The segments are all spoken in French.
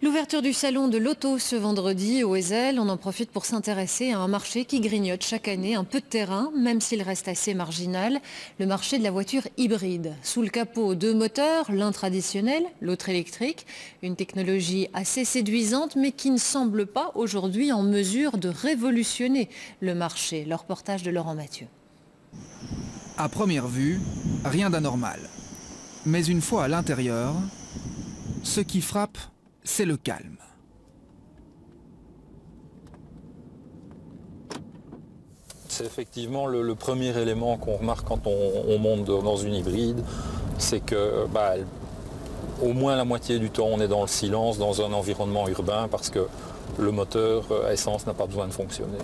L'ouverture du salon de l'auto ce vendredi au Ezel, on en profite pour s'intéresser à un marché qui grignote chaque année un peu de terrain, même s'il reste assez marginal, le marché de la voiture hybride. Sous le capot, deux moteurs, l'un traditionnel, l'autre électrique, une technologie assez séduisante mais qui ne semble pas aujourd'hui en mesure de révolutionner le marché. Le reportage de Laurent Mathieu. À première vue, rien d'anormal. Mais une fois à l'intérieur, ce qui frappe, c'est le calme. C'est effectivement le premier élément qu'on remarque quand on monte dans une hybride, c'est que au moins la moitié du temps on est dans le silence, dans un environnement urbain, parce que le moteur à essence n'a pas besoin de fonctionner.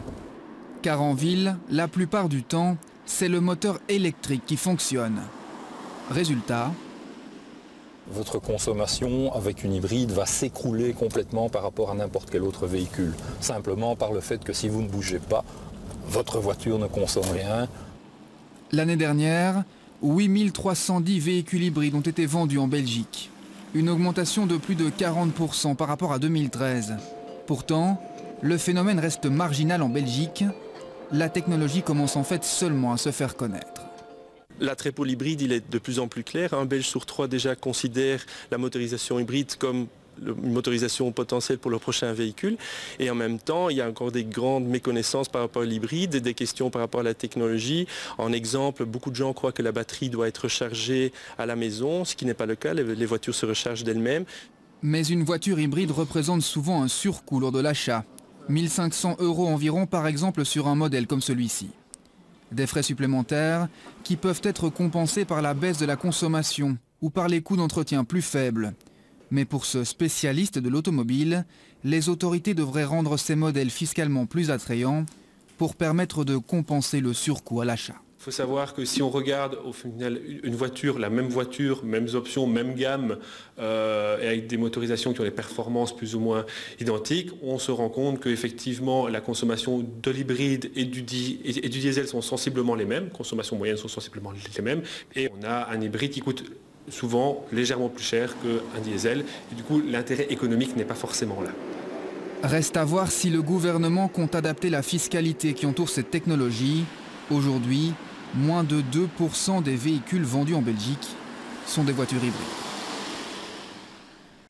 Car en ville, la plupart du temps, c'est le moteur électrique qui fonctionne. Résultat, votre consommation avec une hybride va s'écrouler complètement par rapport à n'importe quel autre véhicule. Simplement par le fait que si vous ne bougez pas, votre voiture ne consomme rien. L'année dernière, 8310 véhicules hybrides ont été vendus en Belgique. Une augmentation de plus de 40% par rapport à 2013. Pourtant, le phénomène reste marginal en Belgique. La technologie commence en fait seulement à se faire connaître. L'attrait pour l'hybride, il est de plus en plus clair. Un Belge sur 3 déjà considère la motorisation hybride comme une motorisation potentielle pour leur prochain véhicule. Et en même temps, il y a encore des grandes méconnaissances par rapport à l'hybride, des questions par rapport à la technologie. En exemple, beaucoup de gens croient que la batterie doit être rechargée à la maison, ce qui n'est pas le cas. Les voitures se rechargent d'elles-mêmes. Mais une voiture hybride représente souvent un surcoût lors de l'achat. 1 500 € environ par exemple sur un modèle comme celui-ci. Des frais supplémentaires qui peuvent être compensés par la baisse de la consommation ou par les coûts d'entretien plus faibles. Mais pour ce spécialiste de l'automobile, les autorités devraient rendre ces modèles fiscalement plus attrayants pour permettre de compenser le surcoût à l'achat. Il faut savoir que si on regarde au final une voiture, la même voiture, mêmes options, même gamme, et avec des motorisations qui ont des performances plus ou moins identiques, on se rend compte qu'effectivement la consommation de l'hybride et du diesel sont sensiblement les mêmes, consommation moyenne sont sensiblement les mêmes, et on a un hybride qui coûte souvent légèrement plus cher qu'un diesel, et du coup l'intérêt économique n'est pas forcément là. Reste à voir si le gouvernement compte adapter la fiscalité qui entoure cette technologie. Aujourd'hui, moins de 2% des véhicules vendus en Belgique sont des voitures hybrides.